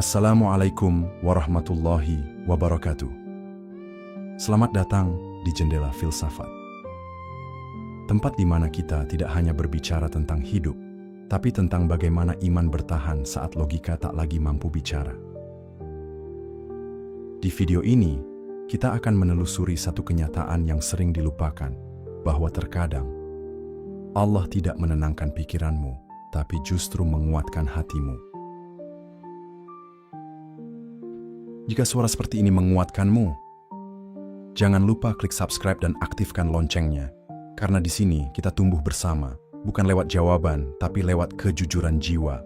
Assalamualaikum warahmatullahi wabarakatuh. Selamat datang di Jendela Filsafat. Tempat di mana kita tidak hanya berbicara tentang hidup, tapi tentang bagaimana iman bertahan saat logika tak lagi mampu bicara. Di video ini, kita akan menelusuri satu kenyataan yang sering dilupakan, bahwa terkadang Allah tidak menenangkan pikiranmu, tapi justru menguatkan hatimu. Jika suara seperti ini menguatkanmu, jangan lupa klik subscribe dan aktifkan loncengnya, karena di sini kita tumbuh bersama, bukan lewat jawaban, tapi lewat kejujuran jiwa.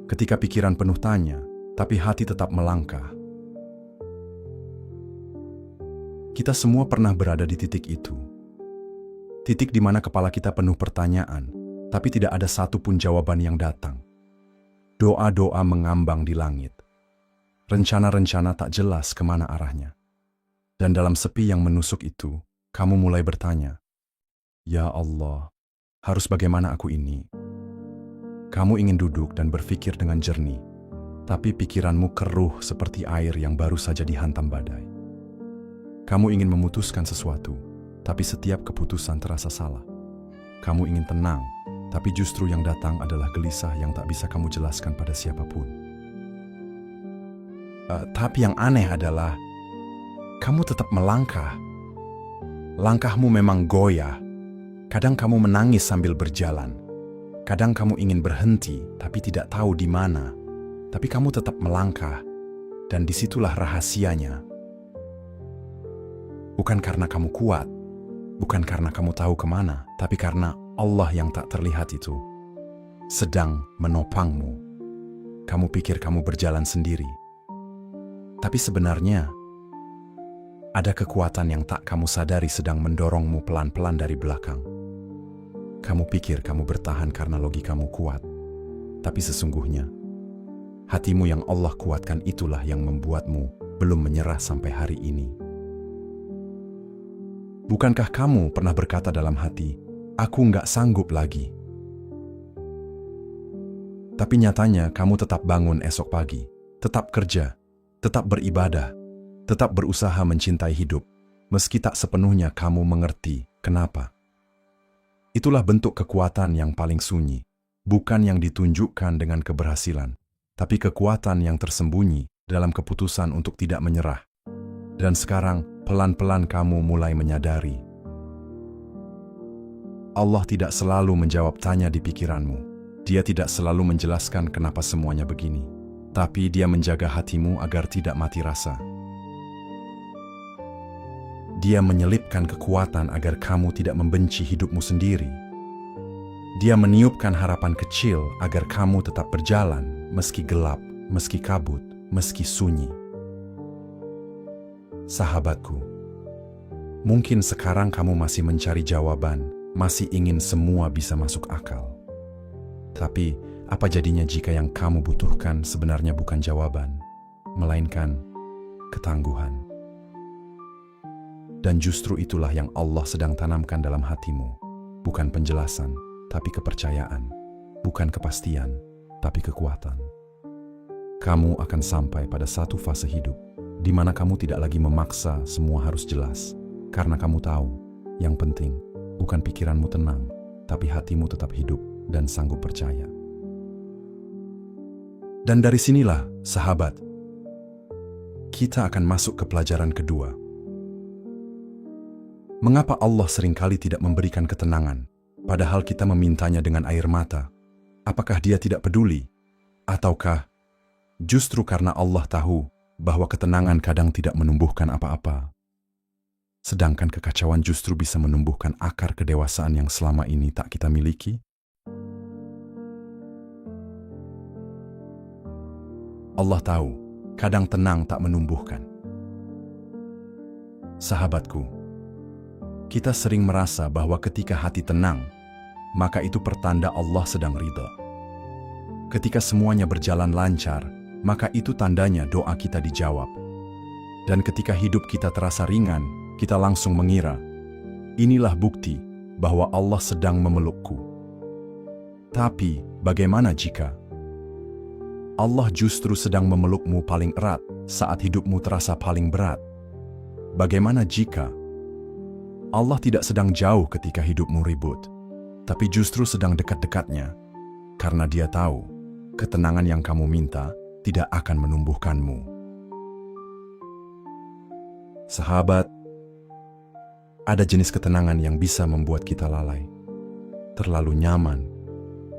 Ketika pikiran penuh tanya, tapi hati tetap melangkah. Kita semua pernah berada di titik itu. Titik di mana kepala kita penuh pertanyaan, tapi tidak ada satupun jawaban yang datang. Doa-doa mengambang di langit. Rencana-rencana tak jelas kemana arahnya. Dan dalam sepi yang menusuk itu, kamu mulai bertanya, "Ya Allah, harus bagaimana aku ini?" Kamu ingin duduk dan berpikir dengan jernih, tapi pikiranmu keruh seperti air yang baru saja dihantam badai. Kamu ingin memutuskan sesuatu, tapi setiap keputusan terasa salah. Kamu ingin tenang, tapi justru yang datang adalah gelisah yang tak bisa kamu jelaskan pada siapapun. Tapi yang aneh adalah, kamu tetap melangkah. Langkahmu memang goyah. Kadang kamu menangis sambil berjalan. Kadang kamu ingin berhenti, tapi tidak tahu di mana. Tapi kamu tetap melangkah, dan disitulah rahasianya. Bukan karena kamu kuat, bukan karena kamu tahu kemana, tapi karena Allah yang tak terlihat itu sedang menopangmu. Kamu pikir kamu berjalan sendiri, tapi sebenarnya ada kekuatan yang tak kamu sadari sedang mendorongmu pelan-pelan dari belakang. Kamu pikir kamu bertahan karena logikamu kuat, tapi sesungguhnya hatimu yang Allah kuatkan itulah yang membuatmu belum menyerah sampai hari ini. Bukankah kamu pernah berkata dalam hati, "Aku nggak sanggup lagi"? Tapi nyatanya kamu tetap bangun esok pagi, tetap kerja, tetap beribadah, tetap berusaha mencintai hidup, meski tak sepenuhnya kamu mengerti kenapa. Itulah bentuk kekuatan yang paling sunyi, bukan yang ditunjukkan dengan keberhasilan, tapi kekuatan yang tersembunyi dalam keputusan untuk tidak menyerah. Dan sekarang, pelan-pelan kamu mulai menyadari. Allah tidak selalu menjawab tanya di pikiranmu. Dia tidak selalu menjelaskan kenapa semuanya begini. Tapi Dia menjaga hatimu agar tidak mati rasa. Dia menyelipkan kekuatan agar kamu tidak membenci hidupmu sendiri. Dia meniupkan harapan kecil agar kamu tetap berjalan, meski gelap, meski kabut, meski sunyi. Sahabatku, mungkin sekarang kamu masih mencari jawaban, masih ingin semua bisa masuk akal. Tapi, apa jadinya jika yang kamu butuhkan sebenarnya bukan jawaban, melainkan ketangguhan? Dan justru itulah yang Allah sedang tanamkan dalam hatimu, bukan penjelasan, tapi kepercayaan, bukan kepastian, tapi kekuatan. Kamu akan sampai pada satu fase hidup di mana kamu tidak lagi memaksa semua harus jelas, karena kamu tahu, yang penting bukan pikiranmu tenang, tapi hatimu tetap hidup dan sanggup percaya. Dan dari sinilah, sahabat, kita akan masuk ke pelajaran kedua. Mengapa Allah seringkali tidak memberikan ketenangan, padahal kita memintanya dengan air mata? Apakah Dia tidak peduli? Ataukah justru karena Allah tahu bahwa ketenangan kadang tidak menumbuhkan apa-apa, sedangkan kekacauan justru bisa menumbuhkan akar kedewasaan yang selama ini tak kita miliki? Allah tahu, kadang tenang tak menumbuhkan. Sahabatku, kita sering merasa bahwa ketika hati tenang, maka itu pertanda Allah sedang ridha. Ketika semuanya berjalan lancar, maka itu tandanya doa kita dijawab. Dan ketika hidup kita terasa ringan, kita langsung mengira, inilah bukti bahwa Allah sedang memelukku. Tapi, bagaimana jika Allah justru sedang memelukmu paling erat saat hidupmu terasa paling berat? Bagaimana jika Allah tidak sedang jauh ketika hidupmu ribut, tapi justru sedang dekat-dekatnya, karena Dia tahu ketenangan yang kamu minta tidak akan menumbuhkanmu. Sahabat, ada jenis ketenangan yang bisa membuat kita lalai, terlalu nyaman,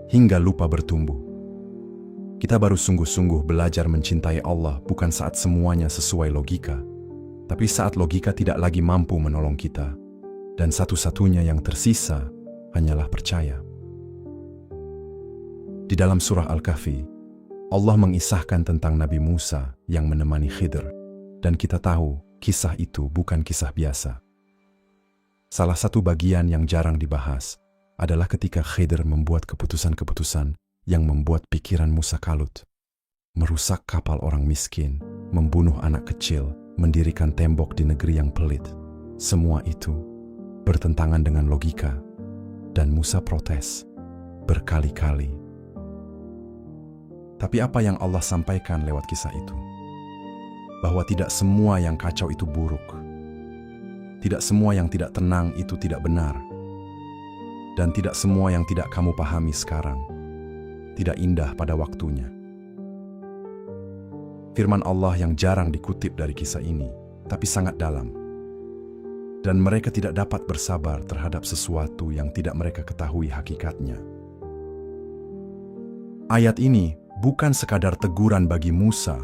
hingga lupa bertumbuh. Kita baru sungguh-sungguh belajar mencintai Allah bukan saat semuanya sesuai logika, tapi saat logika tidak lagi mampu menolong kita, dan satu-satunya yang tersisa hanyalah percaya. Di dalam surah Al-Kahfi, Allah mengisahkan tentang Nabi Musa yang menemani Khidr, dan kita tahu kisah itu bukan kisah biasa. Salah satu bagian yang jarang dibahas adalah ketika Khidr membuat keputusan-keputusan yang membuat pikiran Musa kalut. Merusak kapal orang miskin, membunuh anak kecil, mendirikan tembok di negeri yang pelit. Semua itu bertentangan dengan logika, dan Musa protes berkali-kali. Tapi apa yang Allah sampaikan lewat kisah itu? Bahwa tidak semua yang kacau itu buruk. Tidak semua yang tidak tenang itu tidak benar. Dan tidak semua yang tidak kamu pahami sekarang tidak indah pada waktunya. Firman Allah yang jarang dikutip dari kisah ini, tapi sangat dalam. Dan mereka tidak dapat bersabar terhadap sesuatu yang tidak mereka ketahui hakikatnya. Ayat ini bukan sekadar teguran bagi Musa,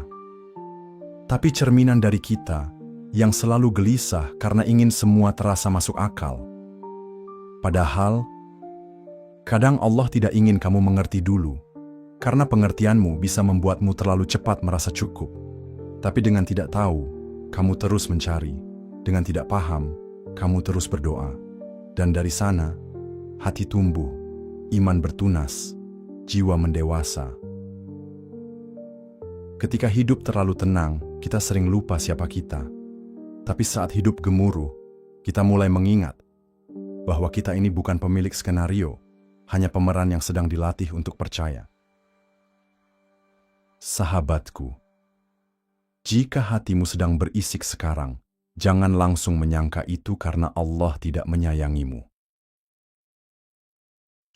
tapi cerminan dari kita yang selalu gelisah karena ingin semua terasa masuk akal. Padahal, kadang Allah tidak ingin kamu mengerti dulu, karena pengertianmu bisa membuatmu terlalu cepat merasa cukup. Tapi dengan tidak tahu, kamu terus mencari. Dengan tidak paham, kamu terus berdoa. Dan dari sana, hati tumbuh, iman bertunas, jiwa mendewasa. Ketika hidup terlalu tenang, kita sering lupa siapa kita. Tapi saat hidup gemuruh, kita mulai mengingat bahwa kita ini bukan pemilik skenario, hanya pemeran yang sedang dilatih untuk percaya. Sahabatku, jika hatimu sedang berisik sekarang, jangan langsung menyangka itu karena Allah tidak menyayangimu.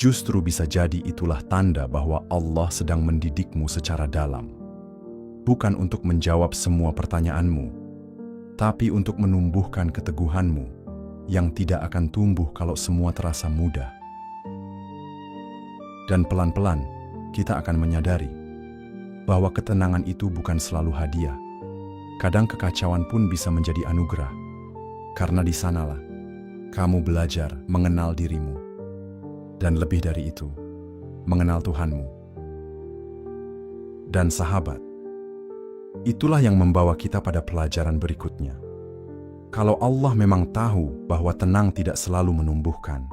Justru bisa jadi itulah tanda bahwa Allah sedang mendidikmu secara dalam. Bukan untuk menjawab semua pertanyaanmu, tapi untuk menumbuhkan keteguhanmu yang tidak akan tumbuh kalau semua terasa mudah. Dan pelan-pelan kita akan menyadari bahwa ketenangan itu bukan selalu hadiah. Kadang kekacauan pun bisa menjadi anugerah, karena di sanalah kamu belajar mengenal dirimu, dan lebih dari itu, mengenal Tuhanmu. Dan sahabat, itulah yang membawa kita pada pelajaran berikutnya. Kalau Allah memang tahu bahwa tenang tidak selalu menumbuhkan,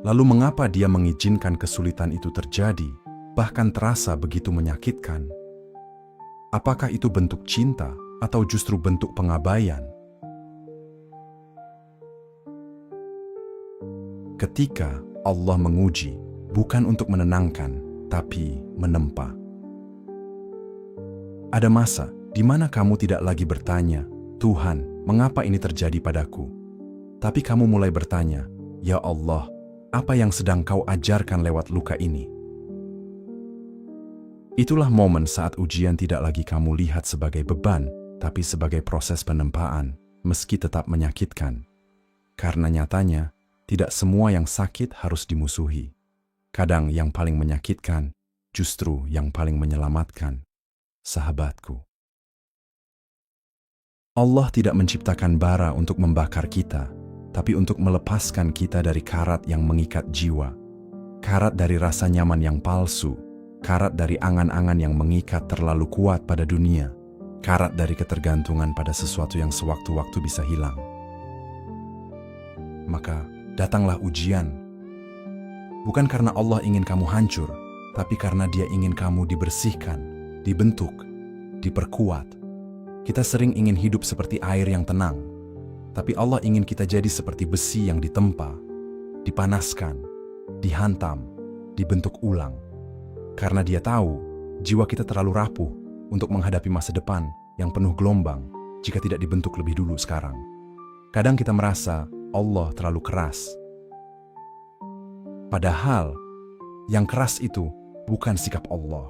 lalu mengapa Dia mengizinkan kesulitan itu terjadi, bahkan terasa begitu menyakitkan? Apakah itu bentuk cinta atau justru bentuk pengabaian? Ketika Allah menguji, bukan untuk menenangkan, tapi menempa. Ada masa di mana kamu tidak lagi bertanya, Tuhan, mengapa ini terjadi padaku? Tapi kamu mulai bertanya, Ya Allah, apa yang sedang Kau ajarkan lewat luka ini? Itulah momen saat ujian tidak lagi kamu lihat sebagai beban, tapi sebagai proses penempaan, meski tetap menyakitkan. Karena nyatanya, tidak semua yang sakit harus dimusuhi. Kadang yang paling menyakitkan, justru yang paling menyelamatkan. Sahabatku, Allah tidak menciptakan bara untuk membakar kita, tapi untuk melepaskan kita dari karat yang mengikat jiwa. Karat dari rasa nyaman yang palsu, karat dari angan-angan yang mengikat terlalu kuat pada dunia, karat dari ketergantungan pada sesuatu yang sewaktu-waktu bisa hilang. Maka, datanglah ujian. Bukan karena Allah ingin kamu hancur, tapi karena Dia ingin kamu dibersihkan, dibentuk, diperkuat. Kita sering ingin hidup seperti air yang tenang, Tapi Allah ingin kita jadi seperti besi yang ditempa, dipanaskan, dihantam, dibentuk ulang. Karena Dia tahu jiwa kita terlalu rapuh untuk menghadapi masa depan yang penuh gelombang jika tidak dibentuk lebih dulu sekarang. Kadang kita merasa Allah terlalu keras. Padahal yang keras itu bukan sikap Allah,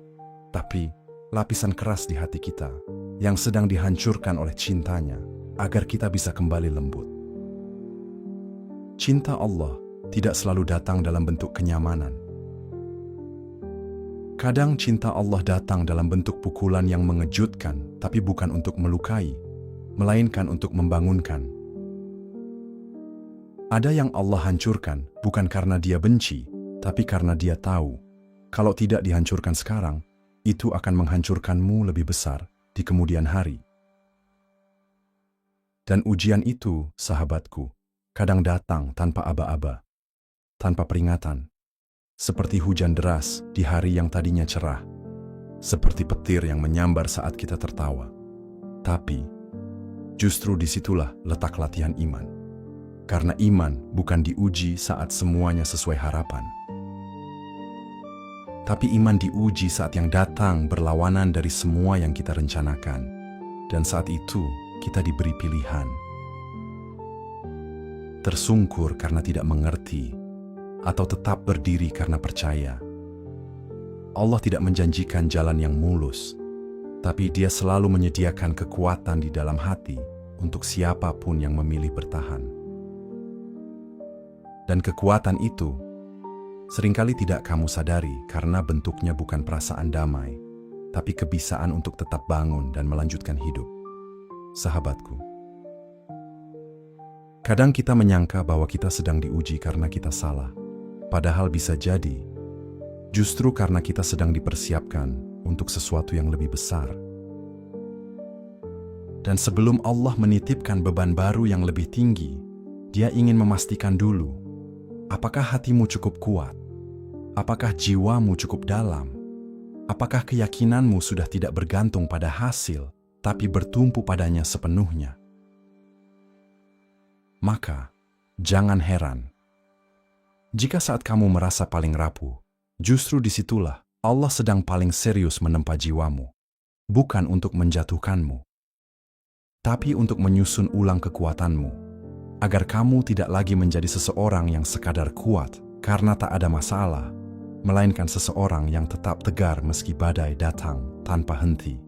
tapi lapisan keras di hati kita yang sedang dihancurkan oleh cintanya agar kita bisa kembali lembut. Cinta Allah tidak selalu datang dalam bentuk kenyamanan. Kadang cinta Allah datang dalam bentuk pukulan yang mengejutkan, tapi bukan untuk melukai, melainkan untuk membangunkan. Ada yang Allah hancurkan bukan karena Dia benci, tapi karena Dia tahu, kalau tidak dihancurkan sekarang, itu akan menghancurkanmu lebih besar di kemudian hari. Dan ujian itu, sahabatku, kadang datang tanpa aba-aba, tanpa peringatan, seperti hujan deras di hari yang tadinya cerah, seperti petir yang menyambar saat kita tertawa. Tapi, justru disitulah letak latihan iman. Karena iman bukan diuji saat semuanya sesuai harapan. Tapi iman diuji saat yang datang berlawanan dari semua yang kita rencanakan. Dan saat itu kita diberi pilihan. Tersungkur karena tidak mengerti, atau tetap berdiri karena percaya. Allah tidak menjanjikan jalan yang mulus, tapi Dia selalu menyediakan kekuatan di dalam hati untuk siapapun yang memilih bertahan. Dan kekuatan itu seringkali tidak kamu sadari karena bentuknya bukan perasaan damai, tapi kebisaan untuk tetap bangun dan melanjutkan hidup. Sahabatku, kadang kita menyangka bahwa kita sedang diuji karena kita salah, padahal bisa jadi justru karena kita sedang dipersiapkan untuk sesuatu yang lebih besar. Dan sebelum Allah menitipkan beban baru yang lebih tinggi, Dia ingin memastikan dulu, apakah hatimu cukup kuat? Apakah jiwamu cukup dalam? Apakah keyakinanmu sudah tidak bergantung pada hasil, tapi bertumpu padanya sepenuhnya? Maka, jangan heran jika saat kamu merasa paling rapuh, justru disitulah Allah sedang paling serius menempa jiwamu, bukan untuk menjatuhkanmu, tapi untuk menyusun ulang kekuatanmu, agar kamu tidak lagi menjadi seseorang yang sekadar kuat karena tak ada masalah, melainkan seseorang yang tetap tegar meski badai datang tanpa henti.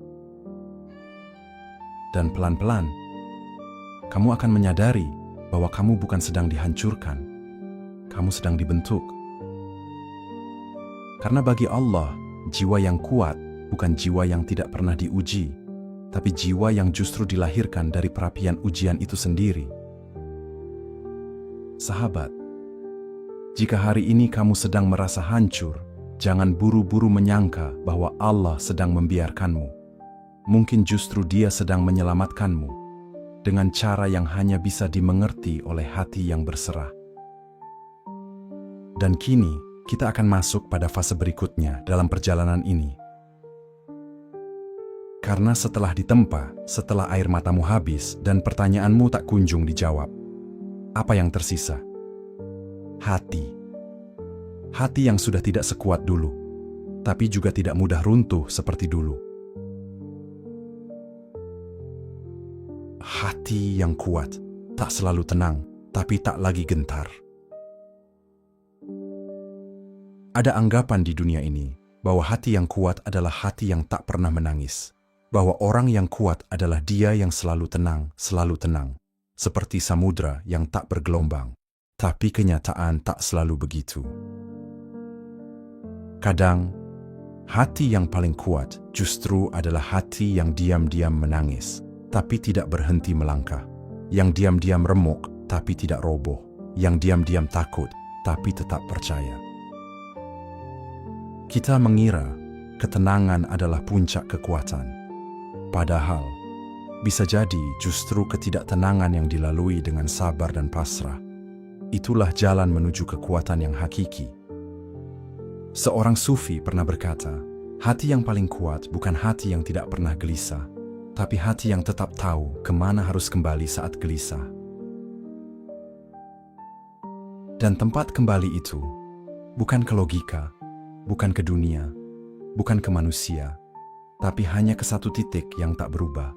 Dan pelan-pelan, kamu akan menyadari bahwa kamu bukan sedang dihancurkan, kamu sedang dibentuk. Karena bagi Allah, jiwa yang kuat bukan jiwa yang tidak pernah diuji, tapi jiwa yang justru dilahirkan dari perapian ujian itu sendiri. Sahabat, jika hari ini kamu sedang merasa hancur, jangan buru-buru menyangka bahwa Allah sedang membiarkanmu. Mungkin justru Dia sedang menyelamatkanmu dengan cara yang hanya bisa dimengerti oleh hati yang berserah. Dan kini, kita akan masuk pada fase berikutnya dalam perjalanan ini. Karena setelah ditempa, setelah air matamu habis dan pertanyaanmu tak kunjung dijawab, apa yang tersisa? Hati. Hati yang sudah tidak sekuat dulu, tapi juga tidak mudah runtuh seperti dulu. Hati yang kuat, tak selalu tenang, tapi tak lagi gentar. Ada anggapan di dunia ini bahwa hati yang kuat adalah hati yang tak pernah menangis, bahwa orang yang kuat adalah dia yang selalu tenang, seperti samudra yang tak bergelombang. Tapi kenyataan tak selalu begitu. Kadang, hati yang paling kuat justru adalah hati yang diam-diam menangis, tapi tidak berhenti melangkah. Yang diam-diam remuk, tapi tidak roboh. Yang diam-diam takut, tapi tetap percaya. Kita mengira ketenangan adalah puncak kekuatan. Padahal, bisa jadi justru ketidaktenangan yang dilalui dengan sabar dan pasrah, itulah jalan menuju kekuatan yang hakiki. Seorang sufi pernah berkata, hati yang paling kuat bukan hati yang tidak pernah gelisah, tapi hati yang tetap tahu kemana harus kembali saat gelisah. Dan tempat kembali itu bukan ke logika, bukan ke dunia, bukan ke manusia, tapi hanya ke satu titik yang tak berubah.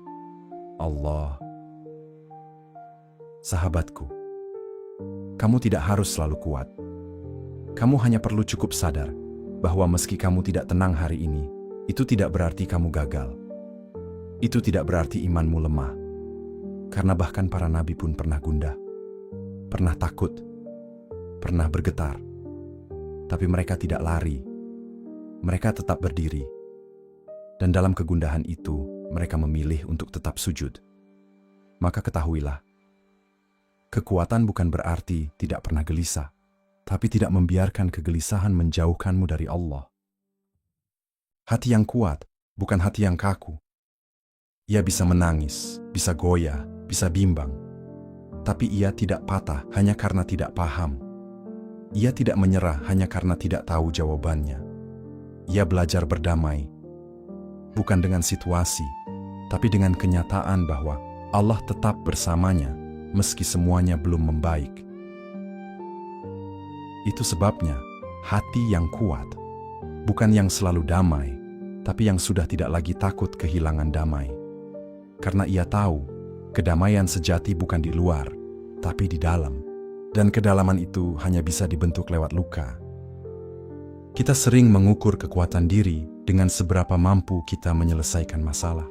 Allah. Sahabatku, kamu tidak harus selalu kuat. Kamu hanya perlu cukup sadar bahwa meski kamu tidak tenang hari ini, itu tidak berarti kamu gagal. Itu tidak berarti imanmu lemah. Karena bahkan para nabi pun pernah gundah, pernah takut, pernah bergetar. Tapi mereka tidak lari. Mereka tetap berdiri. Dan dalam kegundahan itu, mereka memilih untuk tetap sujud. Maka ketahuilah, kekuatan bukan berarti tidak pernah gelisah, tapi tidak membiarkan kegelisahan menjauhkanmu dari Allah. Hati yang kuat bukan hati yang kaku. Ia bisa menangis, bisa goyah, bisa bimbang. Tapi ia tidak patah hanya karena tidak paham. Ia tidak menyerah hanya karena tidak tahu jawabannya. Ia belajar berdamai, bukan dengan situasi, tapi dengan kenyataan bahwa Allah tetap bersamanya meski semuanya belum membaik. Itu sebabnya hati yang kuat, bukan yang selalu damai, tapi yang sudah tidak lagi takut kehilangan damai. Karena ia tahu, kedamaian sejati bukan di luar, tapi di dalam. Dan kedalaman itu hanya bisa dibentuk lewat luka. Kita sering mengukur kekuatan diri dengan seberapa mampu kita menyelesaikan masalah.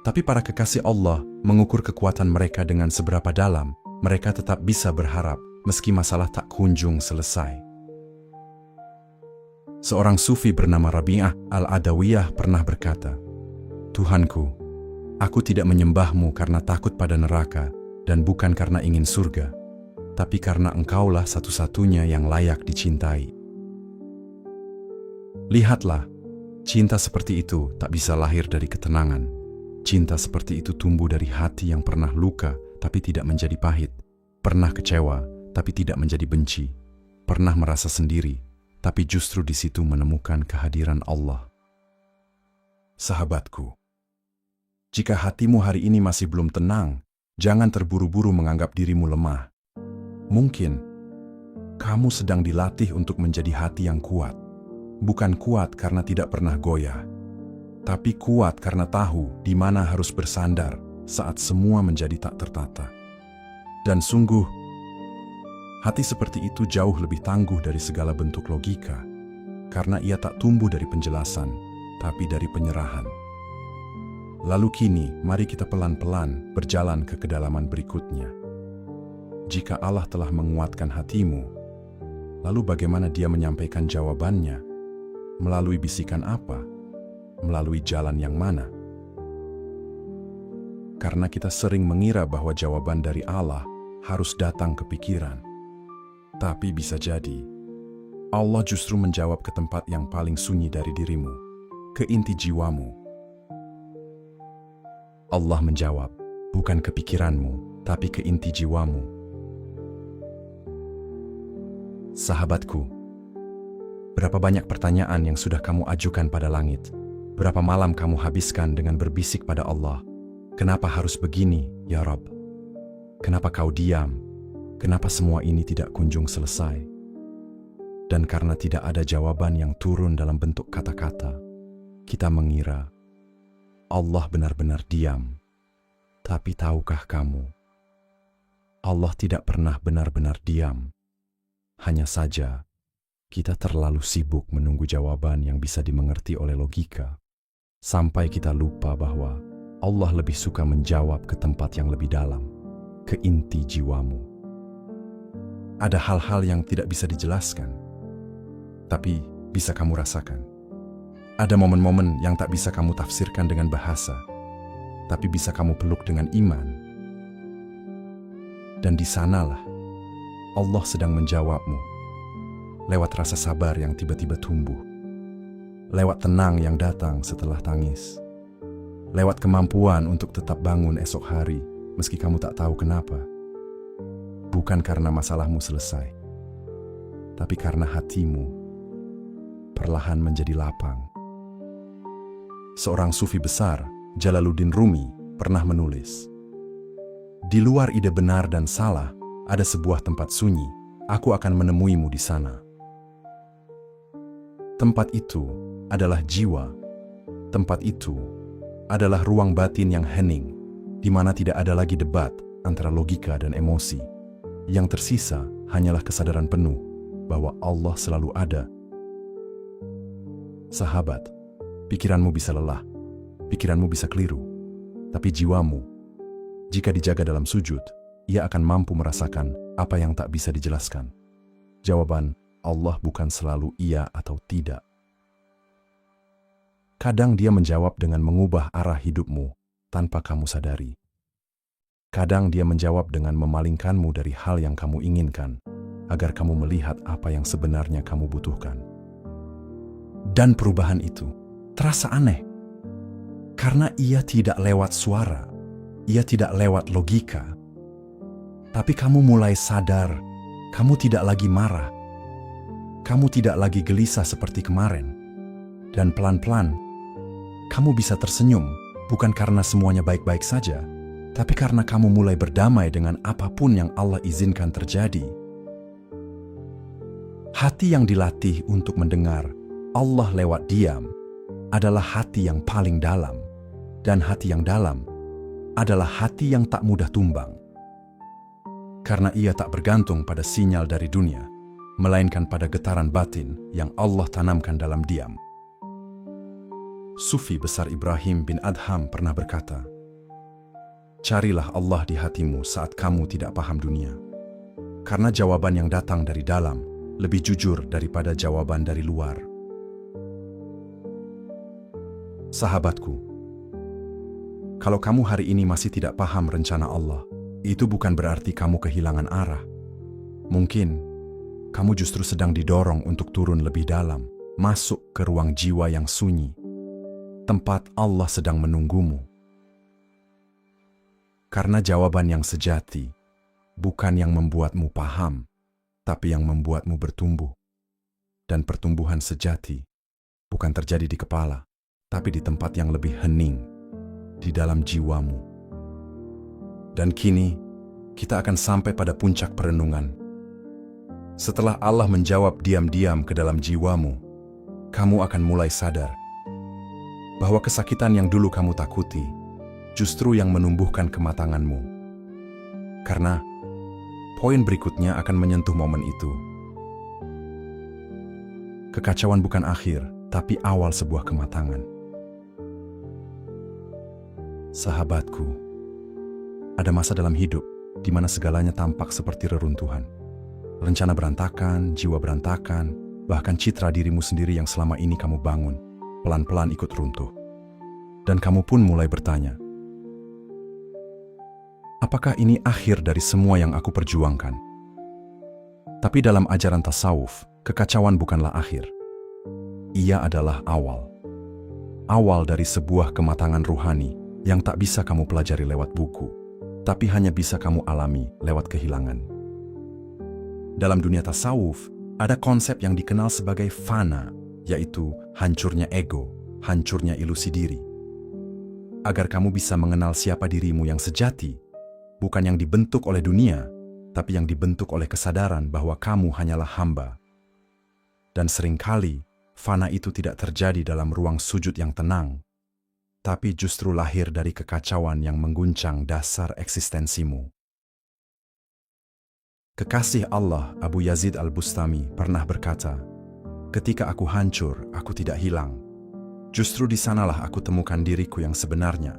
Tapi para kekasih Allah mengukur kekuatan mereka dengan seberapa dalam mereka tetap bisa berharap meski masalah tak kunjung selesai. Seorang sufi bernama Rabi'ah al-Adawiyah pernah berkata, "Tuhanku, aku tidak menyembahmu karena takut pada neraka dan bukan karena ingin surga, tapi karena Engkaulah satu-satunya yang layak dicintai." Lihatlah, cinta seperti itu tak bisa lahir dari ketenangan. Cinta seperti itu tumbuh dari hati yang pernah luka tapi tidak menjadi pahit, pernah kecewa tapi tidak menjadi benci, pernah merasa sendiri, tapi justru di situ menemukan kehadiran Allah. Sahabatku, jika hatimu hari ini masih belum tenang, jangan terburu-buru menganggap dirimu lemah. Mungkin kamu sedang dilatih untuk menjadi hati yang kuat. Bukan kuat karena tidak pernah goyah, tapi kuat karena tahu di mana harus bersandar saat semua menjadi tak tertata. Dan sungguh, hati seperti itu jauh lebih tangguh dari segala bentuk logika, karena ia tak tumbuh dari penjelasan, tapi dari penyerahan. Lalu kini, mari kita pelan-pelan berjalan ke kedalaman berikutnya. Jika Allah telah menguatkan hatimu, lalu bagaimana Dia menyampaikan jawabannya? Melalui bisikan apa? Melalui jalan yang mana? Karena kita sering mengira bahwa jawaban dari Allah harus datang ke pikiran. Tapi bisa jadi, Allah justru menjawab ke tempat yang paling sunyi dari dirimu, ke inti jiwamu. Allah menjawab, bukan ke pikiranmu, tapi ke inti jiwamu. Sahabatku, berapa banyak pertanyaan yang sudah kamu ajukan pada langit? Berapa malam kamu habiskan dengan berbisik pada Allah? Kenapa harus begini, ya Rabb? Kenapa kau diam? Kenapa semua ini tidak kunjung selesai? Dan karena tidak ada jawaban yang turun dalam bentuk kata-kata, kita mengira Allah benar-benar diam. Tapi tahukah kamu, Allah tidak pernah benar-benar diam. Hanya saja, kita terlalu sibuk menunggu jawaban yang bisa dimengerti oleh logika, sampai kita lupa bahwa Allah lebih suka menjawab ke tempat yang lebih dalam, ke inti jiwamu. Ada hal-hal yang tidak bisa dijelaskan, tapi bisa kamu rasakan. Ada momen-momen yang tak bisa kamu tafsirkan dengan bahasa, tapi bisa kamu peluk dengan iman. Dan di sanalah Allah sedang menjawabmu, lewat rasa sabar yang tiba-tiba tumbuh, lewat tenang yang datang setelah tangis, lewat kemampuan untuk tetap bangun esok hari meski kamu tak tahu kenapa. Bukan karena masalahmu selesai, tapi karena hatimu perlahan menjadi lapang. Seorang sufi besar, Jalaluddin Rumi, pernah menulis, "Di luar ide benar dan salah, ada sebuah tempat sunyi, aku akan menemuimu di sana. Tempat itu adalah jiwa. Tempat itu adalah ruang batin yang hening, di mana tidak ada lagi debat antara logika dan emosi. Yang tersisa hanyalah kesadaran penuh bahwa Allah selalu ada. Sahabat, pikiranmu bisa lelah, pikiranmu bisa keliru, tapi jiwamu, jika dijaga dalam sujud, ia akan mampu merasakan apa yang tak bisa dijelaskan. Jawaban Allah bukan selalu iya atau tidak. Kadang Dia menjawab dengan mengubah arah hidupmu tanpa kamu sadari. Kadang Dia menjawab dengan memalingkanmu dari hal yang kamu inginkan, agar kamu melihat apa yang sebenarnya kamu butuhkan. Dan perubahan itu terasa aneh, karena ia tidak lewat suara, ia tidak lewat logika. Tapi kamu mulai sadar, kamu tidak lagi marah, kamu tidak lagi gelisah seperti kemarin. Dan pelan-pelan, kamu bisa tersenyum, bukan karena semuanya baik-baik saja, tapi karena kamu mulai berdamai dengan apapun yang Allah izinkan terjadi. Hati yang dilatih untuk mendengar Allah lewat diam adalah hati yang paling dalam, dan hati yang dalam adalah hati yang tak mudah tumbang. Karena ia tak bergantung pada sinyal dari dunia, melainkan pada getaran batin yang Allah tanamkan dalam diam. Sufi besar Ibrahim bin Adham pernah berkata, "Carilah Allah di hatimu saat kamu tidak paham dunia, karena jawaban yang datang dari dalam lebih jujur daripada jawaban dari luar." Sahabatku, kalau kamu hari ini masih tidak paham rencana Allah, itu bukan berarti kamu kehilangan arah. Mungkin kamu justru sedang didorong untuk turun lebih dalam, masuk ke ruang jiwa yang sunyi, tempat Allah sedang menunggumu. Karena jawaban yang sejati bukan yang membuatmu paham, tapi yang membuatmu bertumbuh. Dan pertumbuhan sejati bukan terjadi di kepala, tapi di tempat yang lebih hening, di dalam jiwamu. Dan kini, kita akan sampai pada puncak perenungan. Setelah Allah menjawab diam-diam ke dalam jiwamu, kamu akan mulai sadar bahwa kesakitan yang dulu kamu takuti justru yang menumbuhkan kematanganmu. Karena poin berikutnya akan menyentuh momen itu. Kekacauan bukan akhir, tapi awal sebuah kematangan. Sahabatku, ada masa dalam hidup di mana segalanya tampak seperti reruntuhan. Rencana berantakan, jiwa berantakan, bahkan citra dirimu sendiri yang selama ini kamu bangun, pelan-pelan ikut runtuh. Dan kamu pun mulai bertanya, apakah ini akhir dari semua yang aku perjuangkan? Tapi dalam ajaran tasawuf, kekacauan bukanlah akhir. Ia adalah awal. Awal dari sebuah kematangan ruhani yang tak bisa kamu pelajari lewat buku, tapi hanya bisa kamu alami lewat kehilangan. Dalam dunia tasawuf, ada konsep yang dikenal sebagai fana, yaitu hancurnya ego, hancurnya ilusi diri. Agar kamu bisa mengenal siapa dirimu yang sejati, bukan yang dibentuk oleh dunia, tapi yang dibentuk oleh kesadaran bahwa kamu hanyalah hamba. Dan seringkali, fana itu tidak terjadi dalam ruang sujud yang tenang, tapi justru lahir dari kekacauan yang mengguncang dasar eksistensimu. Kekasih Allah Abu Yazid Al-Bustami pernah berkata, "Ketika aku hancur, aku tidak hilang. Justru di sanalah aku temukan diriku yang sebenarnya."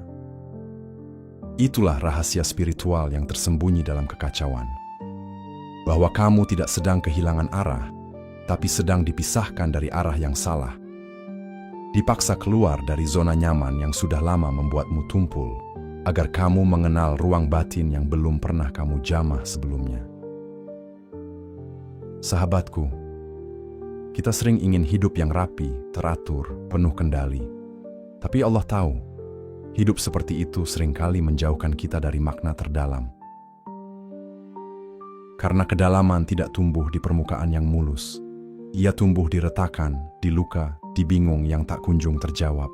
Itulah rahasia spiritual yang tersembunyi dalam kekacauan. Bahwa kamu tidak sedang kehilangan arah, tapi sedang dipisahkan dari arah yang salah. Dipaksa keluar dari zona nyaman yang sudah lama membuatmu tumpul, agar kamu mengenal ruang batin yang belum pernah kamu jamah sebelumnya. Sahabatku, kita sering ingin hidup yang rapi, teratur, penuh kendali. Tapi Allah tahu, hidup seperti itu seringkali menjauhkan kita dari makna terdalam. Karena kedalaman tidak tumbuh di permukaan yang mulus. Ia tumbuh di retakan, di luka, di bingung yang tak kunjung terjawab.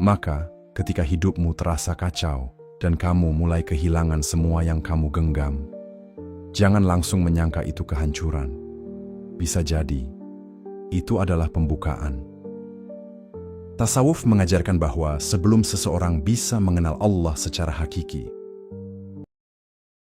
Maka, ketika hidupmu terasa kacau dan kamu mulai kehilangan semua yang kamu genggam, Jangan langsung menyangka itu kehancuran. Bisa jadi, itu adalah pembukaan. Tasawuf mengajarkan bahwa sebelum seseorang bisa mengenal Allah secara hakiki,